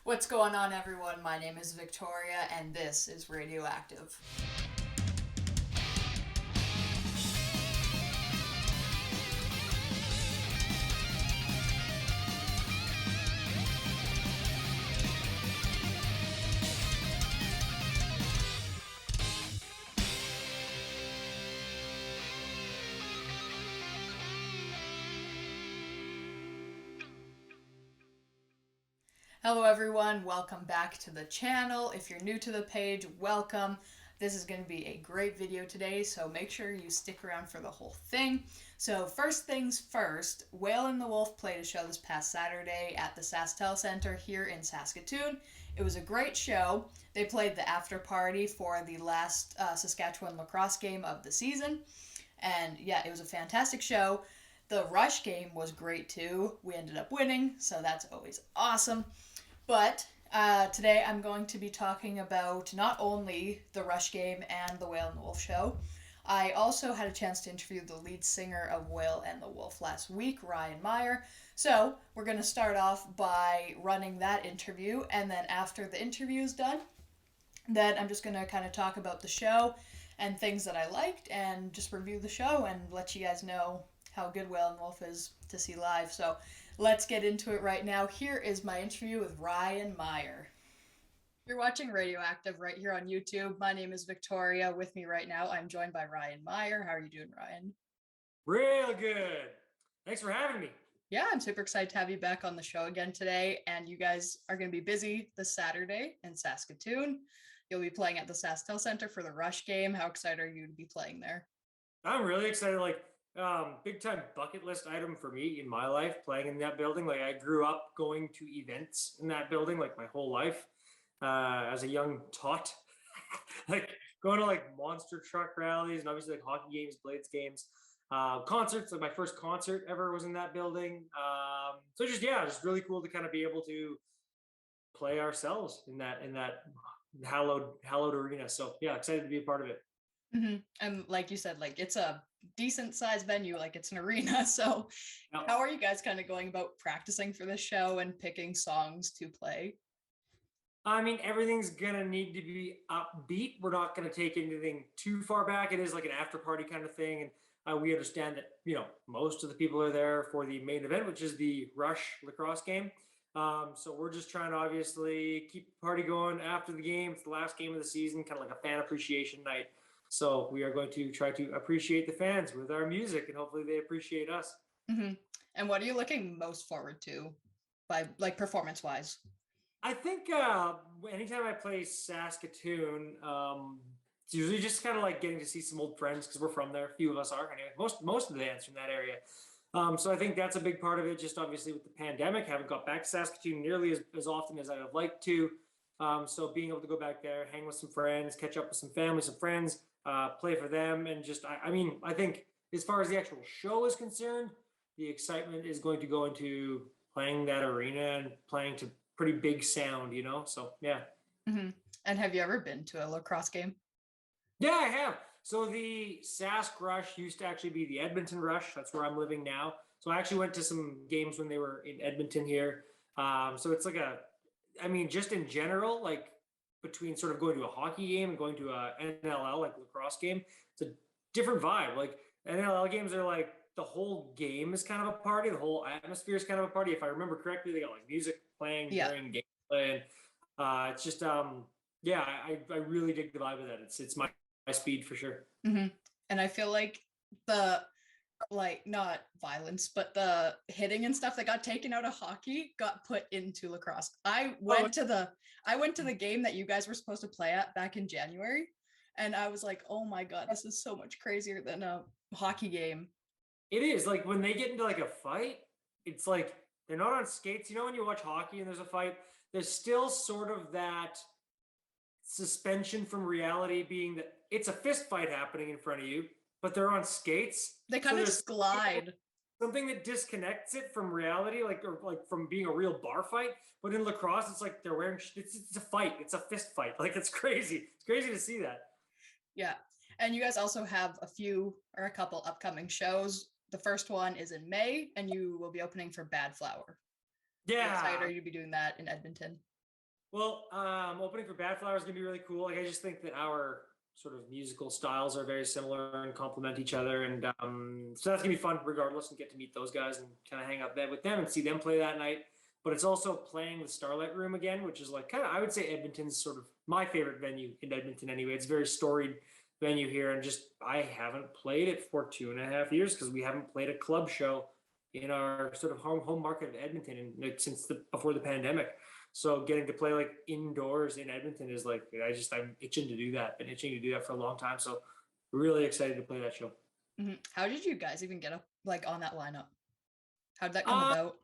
What's going on, everyone? My name is Victoria, and this is RadioActive. Hello, everyone. Welcome back to the channel. If you're new to the page, welcome. This is going to be a great video today, so make sure you stick around for the whole thing. So first things first, Whale and the Wolf played a show this past Saturday at the SaskTel Centre here in Saskatoon. It was a great show. They played the after party for the last Saskatchewan lacrosse game of the season. And yeah, it was a fantastic show. The rush game was great too. We ended up winning, so that's always awesome. But today I'm going to be talking about not only the Rush game and the Whale and the Wolf show. I also had a chance to interview the lead singer of Whale and the Wolf last week, Ryan Maier. So we're going to start off by running that interview, and then after the interview is done, then I'm just going to kind of talk about the show and things that I liked and just review the show and let you guys know how good Whale and Wolf is to see live. So let's get into it right now. Here is my interview with Ryan Maier. You're watching RadioActive right here on YouTube. My name is Victoria. With me right now, I'm joined by Ryan Maier. How are you doing, Ryan? Real good. Thanks for having me. Yeah, I'm super excited to have you back on the show again today. And you guys are going to be busy this Saturday in Saskatoon. You'll be playing at the SaskTel Centre for the Rush game. How excited are you to be playing there? I'm really excited. Big time bucket list item for me in my life, playing in that building. Like, I grew up going to events in that building like my whole life as a young tot. Like going to like monster truck rallies and obviously like hockey games, Blades games, concerts. Like my first concert ever was in that building. Just really cool to kind of be able to play ourselves in that hallowed arena. So yeah, excited to be a part of it. Mm-hmm. And like you said, like it's a decent sized venue, like it's an arena. So Now, how are you guys kind of going about practicing for this show and picking songs to play? I mean, everything's gonna need to be upbeat. We're not gonna take anything too far back. It is like an after party kind of thing, and we understand that most of the people are there for the main event, which is the Rush lacrosse game. So we're just trying to obviously keep the party going after the game. It's the last game of the season, kind of like a fan appreciation night. So we are going to try to appreciate the fans with our music, and hopefully they appreciate us. Mm-hmm. And what are you looking most forward to, by like performance wise? I think anytime I play Saskatoon, it's usually just kind of like getting to see some old friends because we're from there. A few of us are anyway. Most of the bands from that area. So I think that's a big part of it. Just obviously with the pandemic, haven't got back to Saskatoon nearly as often as I would like to. So being able to go back there, hang with some friends, catch up with some family, some friends, play for them, and just I think as far as the actual show is concerned, the excitement is going to go into playing that arena and playing to pretty big sound, So yeah. Mm-hmm. And have you ever been to a lacrosse game? Yeah, I have. So the Sask Rush used to actually be the Edmonton Rush. That's where I'm living now. So I actually went to some games when they were in Edmonton here. So it's like just in general, like between sort of going to a hockey game and going to a NLL like lacrosse game, it's a different vibe. Like NLL games are like the whole game is kind of a party. The whole atmosphere is kind of a party. If I remember correctly, they got like music playing Yeah. during gameplay, and it's just I really dig the vibe of that. It's my speed for sure. Mm-hmm. And I feel like the not violence, but the hitting and stuff that got taken out of hockey got put into lacrosse. I went to the game that you guys were supposed to play at back in January, and I was like, oh my god, this is so much crazier than a hockey game. It is like when they get into like a fight, it's like they're not on skates. When you watch hockey and there's a fight, there's still sort of that suspension from reality, being that it's a fist fight happening in front of you, but they're on skates. They kind of just glide. Something that disconnects it from reality, or from being a real bar fight. But in lacrosse, it's like they're wearing. It's a fight. It's a fist fight. Like, it's crazy. It's crazy to see that. Yeah, and you guys also have a couple upcoming shows. The first one is in May, and you will be opening for Bad Flower. Yeah. How excited are you to be doing that in Edmonton? Well, opening for Bad Flower is gonna be really cool. Like I just think that our sort of musical styles are very similar and complement each other, and so that's gonna be fun regardless, and get to meet those guys and kind of hang out there with them and see them play that night. But it's also playing the Starlight Room again, which is like kind of I would say Edmonton's sort of my favorite venue in Edmonton anyway. It's a very storied venue here, and just I haven't played it for 2.5 years because we haven't played a club show in our sort of home market of Edmonton and like since before the pandemic. So getting to play like indoors in Edmonton is like I'm itching to do that. Been itching to do that for a long time. So really excited to play that show. How did you guys even get up like on that lineup? How did that come Uh about?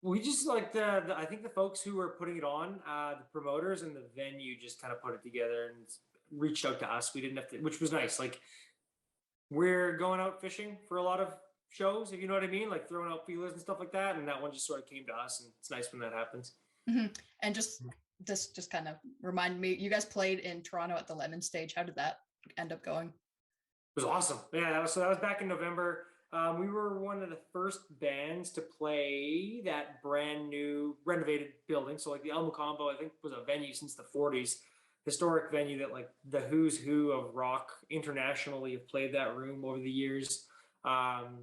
we just like the I think the folks who were putting it on, the promoters and the venue just kind of put it together and reached out to us. We didn't have to, which was nice. Like we're going out fishing for a lot of shows, if you know what I mean, like throwing out feelers and stuff like that. And that one just sort of came to us, and it's nice when that happens. And just this just kind of reminded me, you guys played in Toronto at the Lemon Stage. How did that end up going? It was awesome. Yeah, that was back in November. We were one of the first bands to play that brand new renovated building. So like the El Mocambo, I think was a venue since the 40s, historic venue that like the who's who of rock internationally have played that room over the years.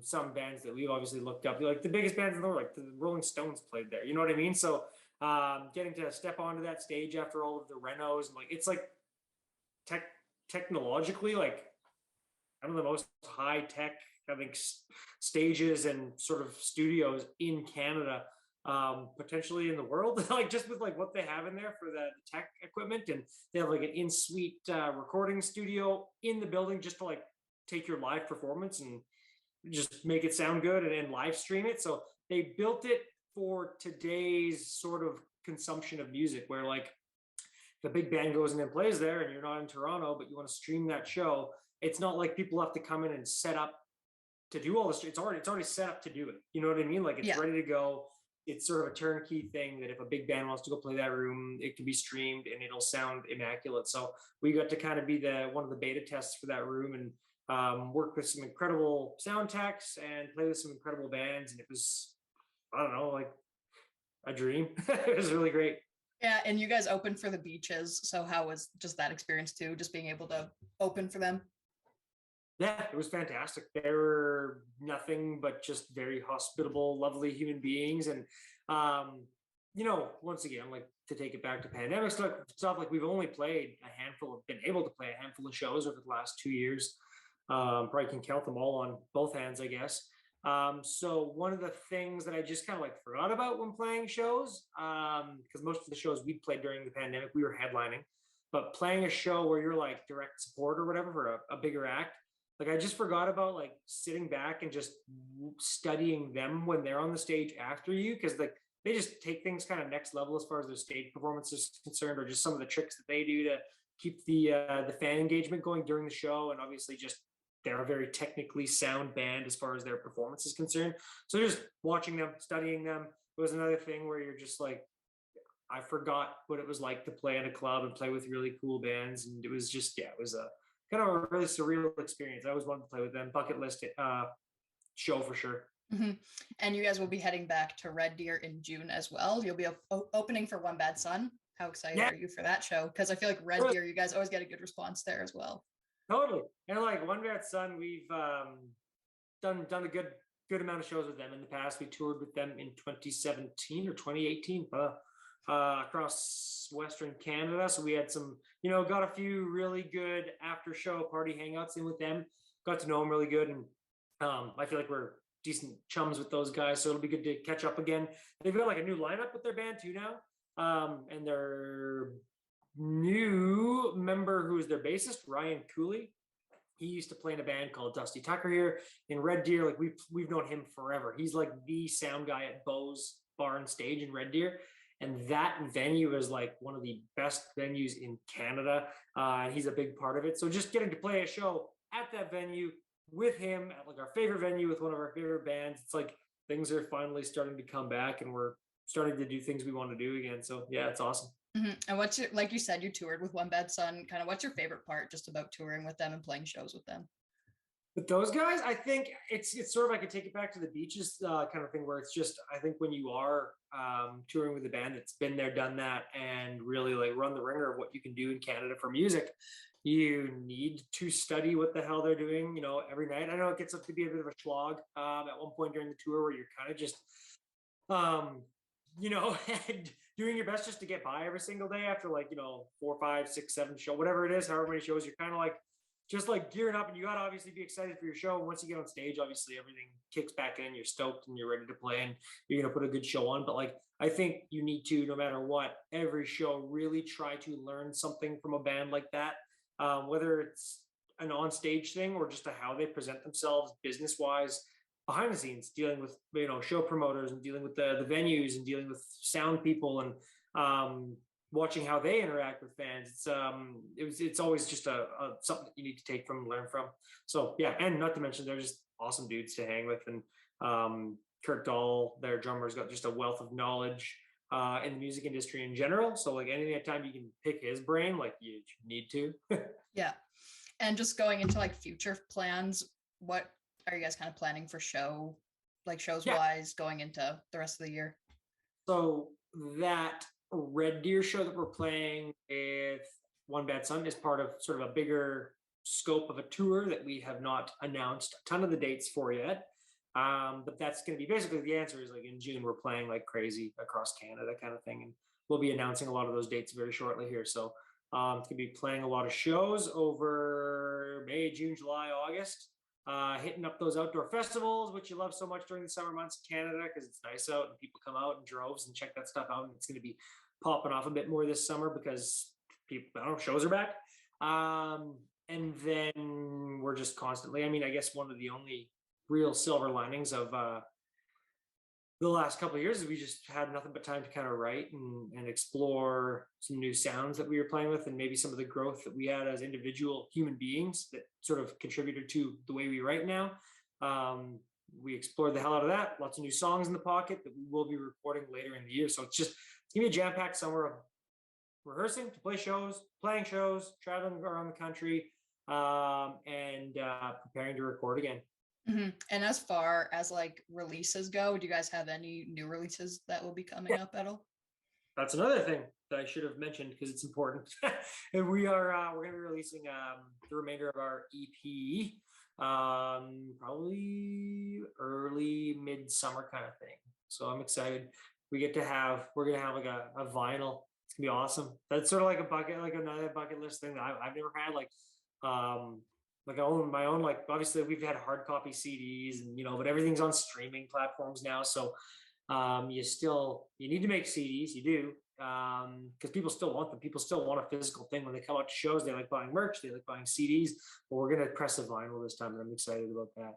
Some bands that we've obviously looked up, like the biggest bands in the world, like the Rolling Stones played there. You know what I mean? So getting to step onto that stage after all of the renos, and like it's like technologically like one of the most high tech, I think, stages and sort of studios in Canada, potentially in the world. Like just with like what they have in there for the tech equipment, and they have like an in-suite recording studio in the building just to like take your live performance and just make it sound good and live stream it. So they built it for today's sort of consumption of music, where like the big band goes in and plays there and you're not in Toronto, but you want to stream that show. It's not like people have to come in and set up to do all this. It's already set up to do it. You know what I mean? Like it's ready to go. It's sort of a turnkey thing that if a big band wants to go play that room, it can be streamed and it'll sound immaculate. So we got to kind of be one of the beta tests for that room, and work with some incredible sound techs and play with some incredible bands. And it was, I don't know, like a dream. It was really great. Yeah, and you guys opened for the Beaches. So how was just that experience too? Just being able to open for them? Yeah, it was fantastic. They were nothing but just very hospitable, lovely human beings. And, once again, like to take it back to pandemic stuff, like we've only been able to play a handful of shows over the last 2 years. Probably can count them all on both hands, I guess. So one of the things that I just kind of like forgot about when playing shows, because most of the shows we played during the pandemic, we were headlining, but playing a show where you're like direct support or whatever for a bigger act, like I just forgot about like sitting back and just studying them when they're on the stage after you, because like they just take things kind of next level as far as their stage performance is concerned, or just some of the tricks that they do to keep the fan engagement going during the show. And obviously just they're a very technically sound band as far as their performance is concerned. So just watching them, studying them, it was another thing where you're just like, I forgot what it was like to play in a club and play with really cool bands. And it was just, it was a kind of a really surreal experience. I always wanted to play with them. Bucket list show for sure. And you guys will be heading back to Red Deer in June as well. You'll be opening for One Bad Son. How excited are you for that show? Because I feel like Red Deer, you guys always get a good response there as well. Totally. And like One Bad Son, we've done a good amount of shows with them in the past. We toured with them in 2017 or 2018 across Western Canada. So we had some, got a few really good after show party hangouts in with them. Got to know them really good. And I feel like we're decent chums with those guys. So it'll be good to catch up again. They've got like a new lineup with their band too now. And their new member, who is their bassist, Ryan Cooley. He used to play in a band called Dusty Tucker here in Red Deer. Like we've known him forever. He's like the sound guy at Beau's Bar and Stage in Red Deer. And that venue is like one of the best venues in Canada. And he's a big part of it. So just getting to play a show at that venue with him at like our favorite venue with one of our favorite bands, it's like things are finally starting to come back and we're starting to do things we want to do again. So yeah, it's awesome. And what's like you said, you toured with One Bad Son. Kind of what's your favorite part just about touring with them and playing shows with them? But those guys, I think it's sort of, I could take it back to the beaches kind of thing, where it's just, I think when you are touring with a band that's been there, done that, and really like run the ringer of what you can do in Canada for music, you need to study what the hell they're doing, every night. I know it gets up to be a bit of a slog at one point during the tour, where you're kind of just, um, and doing your best just to get by every single day after, like, 4, 5, 6, 7 show, whatever it is, however many shows, you're kind of like just like gearing up, and you got to obviously be excited for your show. And once you get on stage, obviously everything kicks back in, you're stoked and you're ready to play, and you're going to put a good show on. But like, I think you need to, no matter what, every show really try to learn something from a band like that, whether it's an on-stage thing or just how they present themselves business-wise behind the scenes, dealing with show promoters and dealing with the venues and dealing with sound people, and watching how they interact with fans. It's always just a something that you need to take from and learn from. So yeah, and not to mention they're just awesome dudes to hang with, and Kurt Dahl, their drummer's got just a wealth of knowledge in the music industry in general. So like any time you can pick his brain, like you need to. Yeah. And just going into like future plans, what are you guys kind of planning for shows wise going into the rest of the year? So that Red Deer show that we're playing with One Bad Son is part of sort of a bigger scope of a tour that we have not announced a ton of the dates for yet. But that's going to be basically, the answer is like in June, we're playing like crazy across Canada kind of thing. And we'll be announcing a lot of those dates very shortly here. So it's going to be playing a lot of shows over May, June, July, August. Hitting up those outdoor festivals, which you love so much during the summer months in Canada, because it's nice out and people come out in droves and check that stuff out. And it's going to be popping off a bit more this summer because people, shows are back. And then we're just constantly, I guess one of the only real silver linings of the last couple of years is we just had nothing but time to kind of write and explore some new sounds that we were playing with, and maybe some of the growth that we had as individual human beings that sort of contributed to the way we write now. We explored the hell out of that. Lots of new songs in the pocket that we will be recording later in the year. So it's gonna be a jam-packed summer of rehearsing to play shows, playing shows, traveling around the country, and preparing to record again. Mm-hmm. And as far as like releases go, do you guys have any new releases that will be coming up at all? That's another thing that I should have mentioned because it's important. And we're going to be releasing the remainder of our EP probably early midsummer kind of thing. So I'm excited. We're going to have like a vinyl. It's gonna be awesome. That's sort of like another bucket list thing that I've never had. Like I own my own, like obviously we've had hard copy CDs and but everything's on streaming platforms now. So you need to make CDs, you do, because people still want them. People still want a physical thing when they come out to shows. They like buying merch, they like buying CDs, but we're gonna press a vinyl this time, and I'm excited about that.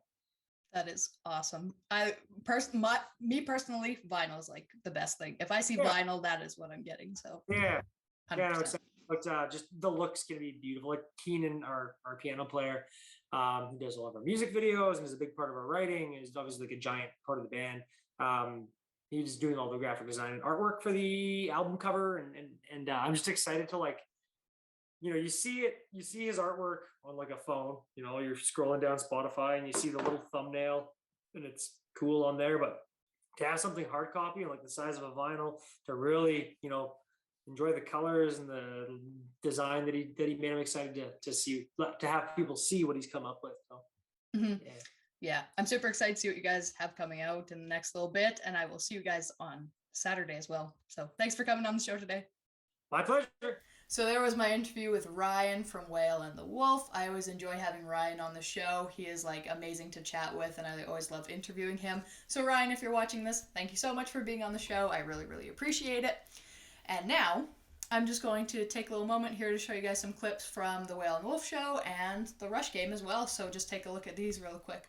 That is awesome. Me personally, vinyl is like the best thing. If I see vinyl, that is what I'm getting. So yeah, 100%. Yeah, I'm excited. But just the look's gonna be beautiful. Like Keenan, our piano player, who does a lot of our music videos and is a big part of our writing, is obviously like a giant part of the band. He's doing all the graphic design and artwork for the album cover, and I'm just excited to like, you see his artwork on like a phone. You're scrolling down Spotify and you see the little thumbnail, and it's cool on there. But to have something hard copy and like the size of a vinyl, to really enjoy the colors and the design that he made, I'm excited to see, to have people see what he's come up with. So, mm-hmm. Yeah, I'm super excited to see what you guys have coming out in the next little bit, and I will see you guys on Saturday as well. So thanks for coming on the show today. My pleasure. So there was my interview with Ryan from Whale and the Wolf. I always enjoy having Ryan on the show. He is like amazing to chat with, and I always love interviewing him. So Ryan, if you're watching this, thank you so much for being on the show. I really, really appreciate it. And now I'm just going to take a little moment here to show you guys some clips from the Whale and Wolf show and the Rush game as well. So just take a look at these real quick.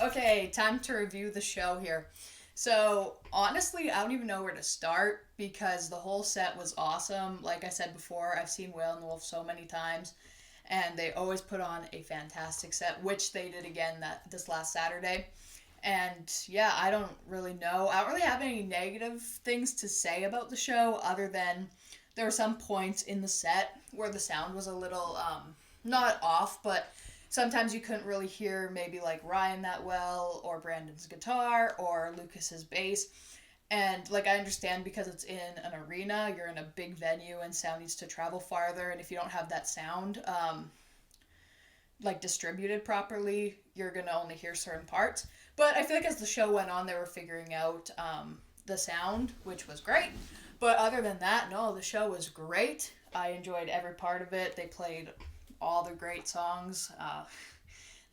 Okay, time to review the show here. So, honestly, I don't even know where to start because the whole set was awesome. Like I said before, I've seen Whale and the Wolf so many times, and they always put on a fantastic set, which they did again this last Saturday. And yeah, I don't really know. I don't really have any negative things to say about the show other than there were some points in the set where the sound was a little not off, but sometimes you couldn't really hear maybe like Ryan that well, or Brandon's guitar, or Lucas's bass. And like I understand because it's in an arena, you're in a big venue and sound needs to travel farther, and if you don't have that sound like distributed properly, you're gonna only hear certain parts. But I feel like as the show went on, they were figuring out the sound, which was great. But other than that, no, the show was great. I enjoyed every part of it. They played all the great songs.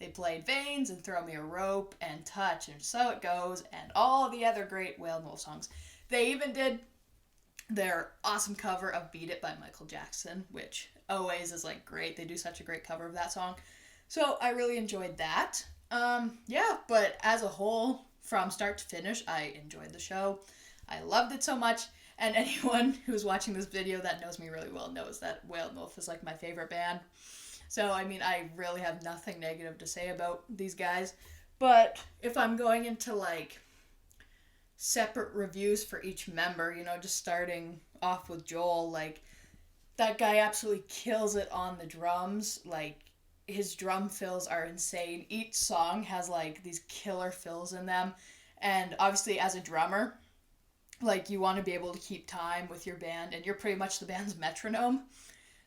They played Veins and Throw Me a Rope and Touch and So It Goes and all the other great Whale and Wolf songs. They even did their awesome cover of Beat It by Michael Jackson, which always is like great. They do such a great cover of that song. So I really enjoyed that. Yeah, but as a whole, from start to finish, I enjoyed the show. I loved it so much. And anyone who's watching this video that knows me really well knows that Whale and Wolf is like my favorite band. So, I mean, I really have nothing negative to say about these guys. But if I'm going into like separate reviews for each member, you know, just starting off with Joel, like that guy absolutely kills it on the drums. Like his drum fills are insane. Each song has like these killer fills in them. And obviously as a drummer, like you want to be able to keep time with your band, and you're pretty much the band's metronome.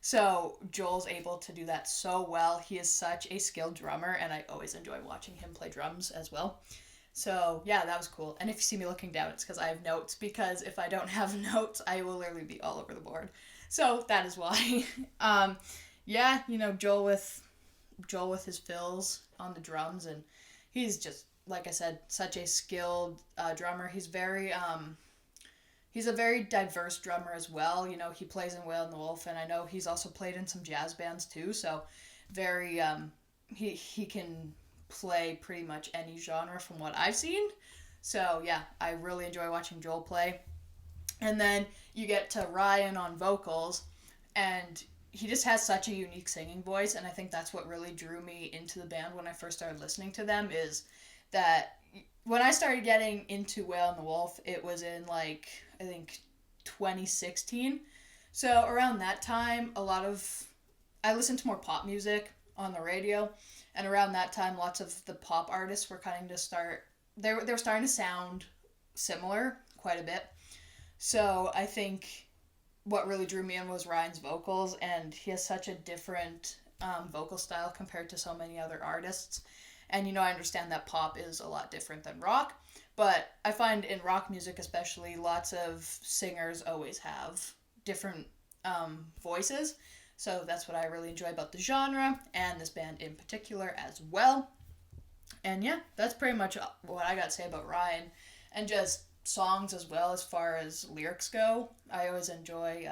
So Joel's able to do that so well. He is such a skilled drummer, and I always enjoy watching him play drums as well. So yeah, that was cool. And if you see me looking down, it's because I have notes, because if I don't have notes, I will literally be all over the board. So that is why. Yeah, you know, Joel with his fills on the drums, and he's just, like I said, such a skilled drummer. He's a very diverse drummer as well. You know, he plays in Whale and the Wolf, and I know he's also played in some jazz bands too. So, very he can play pretty much any genre from what I've seen. So yeah, I really enjoy watching Joel play. And then you get to Ryan on vocals, and he just has such a unique singing voice, and I think that's what really drew me into the band when I first started listening to them, is that when I started getting into Whale and the Wolf, it was in like, I think 2016. So around that time, I listened to more pop music on the radio, and around that time, lots of the pop artists were kind of they were starting to sound similar quite a bit. So I think what really drew me in was Ryan's vocals, and he has such a different vocal style compared to so many other artists. And, you know, I understand that pop is a lot different than rock, but I find in rock music especially, lots of singers always have different voices. So that's what I really enjoy about the genre, and this band in particular as well. And yeah, that's pretty much what I got to say about Ryan. And just songs as well, as far as lyrics go. I always enjoy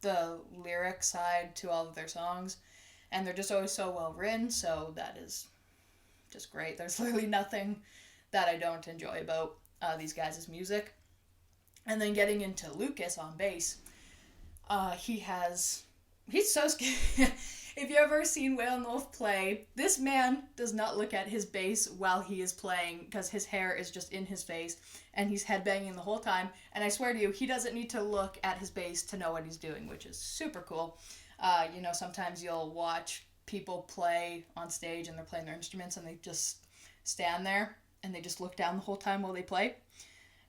the lyric side to all of their songs, and they're just always so well written, so that is just great. There's literally nothing that I don't enjoy about these guys' music. And then getting into Lucas on bass, he's so skilled. If you ever seen Whale and Wolf play, this man does not look at his bass while he is playing, because his hair is just in his face and he's headbanging the whole time. And I swear to you, he doesn't need to look at his bass to know what he's doing, which is super cool. You know, sometimes you'll watch people play on stage and they're playing their instruments and they just stand there and they just look down the whole time while they play.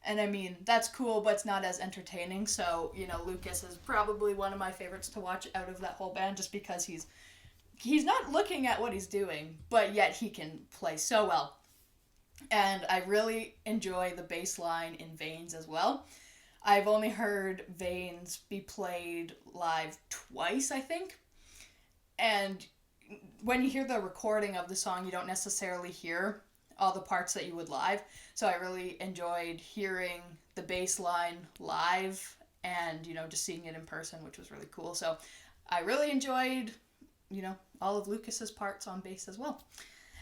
And I mean, that's cool, but it's not as entertaining. So, you know, Lucas is probably one of my favorites to watch out of that whole band, just because he's not looking at what he's doing, but yet he can play so well. And I really enjoy the bass line in Veins as well. I've only heard Veins be played live twice, I think. And when you hear the recording of the song, you don't necessarily hear all the parts that you would live. So I really enjoyed hearing the bass line live and, you know, just seeing it in person, which was really cool. So I really enjoyed, you know, all of Lucas's parts on bass as well.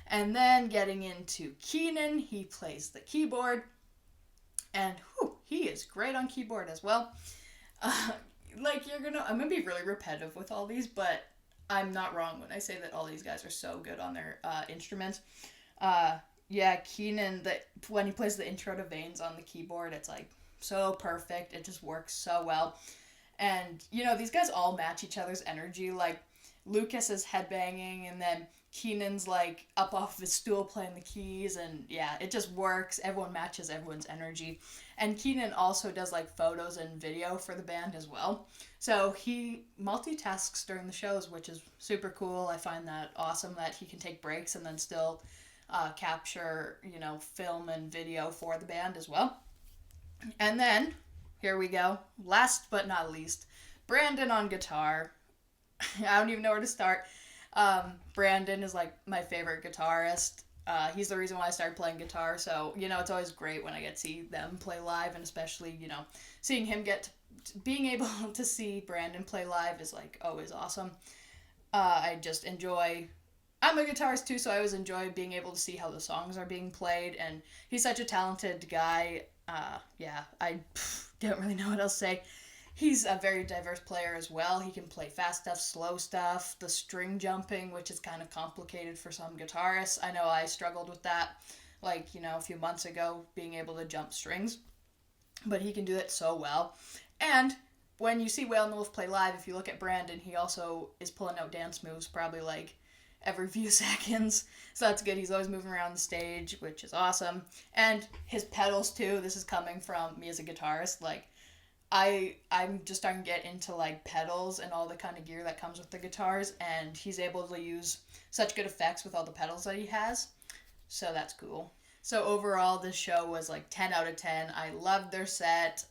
And then getting into Keenan, he plays the keyboard. And he is great on keyboard as well. I'm going to be really repetitive with all these, but I'm not wrong when I say that all these guys are so good on their instruments. Keenan, when he plays the intro to Veins on the keyboard, it's like so perfect. It just works so well. And, these guys all match each other's energy. Like, Lucas is headbanging, and then Keenan's, like, up off his stool playing the keys, and, it just works. Everyone matches everyone's energy. And Keenan also does, like, photos and video for the band as well. So he multitasks during the shows, which is super cool. I find that awesome that he can take breaks and then still capture, film and video for the band as well. And then, here we go. Last but not least, Brandon on guitar. I don't even know where to start. Brandon is like my favorite guitarist. He's the reason why I started playing guitar. So, it's always great when I get to see them play live, and especially, seeing him being able to see Brandon play live is like always awesome. I just enjoy, I'm a guitarist too, so I always enjoy being able to see how the songs are being played, and he's such a talented guy. I don't really know what else to say. He's a very diverse player as well. He can play fast stuff, slow stuff, the string jumping, which is kind of complicated for some guitarists. I know I struggled with that, a few months ago, being able to jump strings. But he can do it so well. And when you see Whale and the Wolf play live, if you look at Brandon, he also is pulling out dance moves probably every few seconds. So that's good. He's always moving around the stage, which is awesome. And his pedals too. This is coming from me as a guitarist. I'm just starting to get into pedals and all the kind of gear that comes with the guitars, and he's able to use such good effects with all the pedals that he has. So that's cool. So overall, this show was 10 out of 10. I loved their set.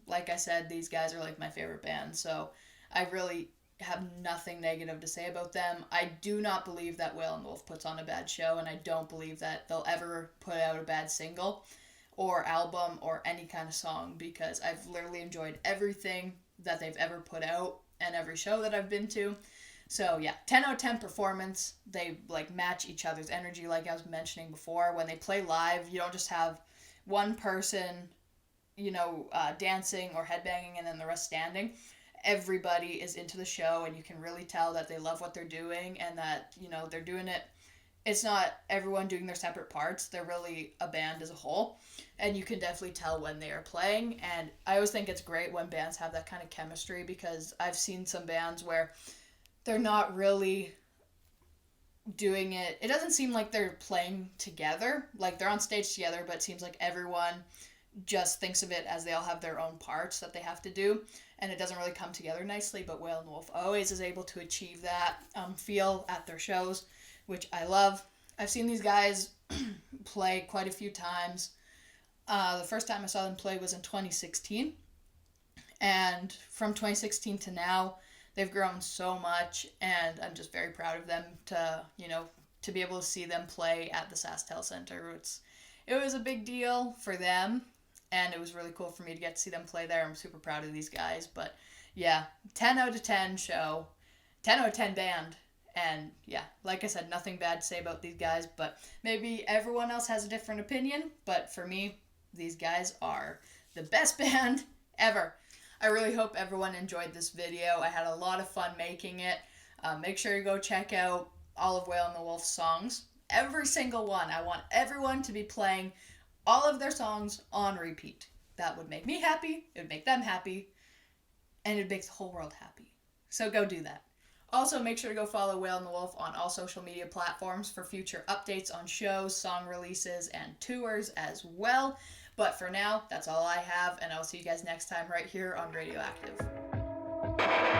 Like I said, these guys are my favorite band. So I really have nothing negative to say about them. I do not believe that Whale and the Wolf puts on a bad show, and I don't believe that they'll ever put out a bad single or album or any kind of song, because I've literally enjoyed everything that they've ever put out and every show that I've been to. So 10 out of 10 performance. They match each other's energy, like I was mentioning before. When they play live, you don't just have one person, dancing or headbanging and then the rest standing. Everybody is into the show, and you can really tell that they love what they're doing, and that, they're doing it. It's not everyone doing their separate parts. They're really a band as a whole, and you can definitely tell when they are playing. And I always think it's great when bands have that kind of chemistry, because I've seen some bands where they're not really doing it. It doesn't seem like they're playing together. They're on stage together, but it seems like everyone just thinks of it as they all have their own parts that they have to do, and it doesn't really come together nicely. But Whale and the Wolf always is able to achieve that feel at their shows, which I love. I've seen these guys play quite a few times. The first time I saw them play was in 2016. And from 2016 to now, they've grown so much, and I'm just very proud of them to be able to see them play at the SaskTel Centre. It was a big deal for them, and it was really cool for me to get to see them play there. I'm super proud of these guys. But 10 out of 10 show, 10 out of 10 band. And like I said, nothing bad to say about these guys, but maybe everyone else has a different opinion. But for me, these guys are the best band ever. I really hope everyone enjoyed this video. I had a lot of fun making it. Make sure you go check out all of Whale and the Wolf's songs. Every single one. I want everyone to be playing all of their songs on repeat. That would make me happy. It would make them happy. And it would make the whole world happy. So go do that. Also, make sure to go follow Whale and the Wolf on all social media platforms for future updates on shows, song releases, and tours as well. But for now, that's all I have, and I'll see you guys next time right here on RadioActive.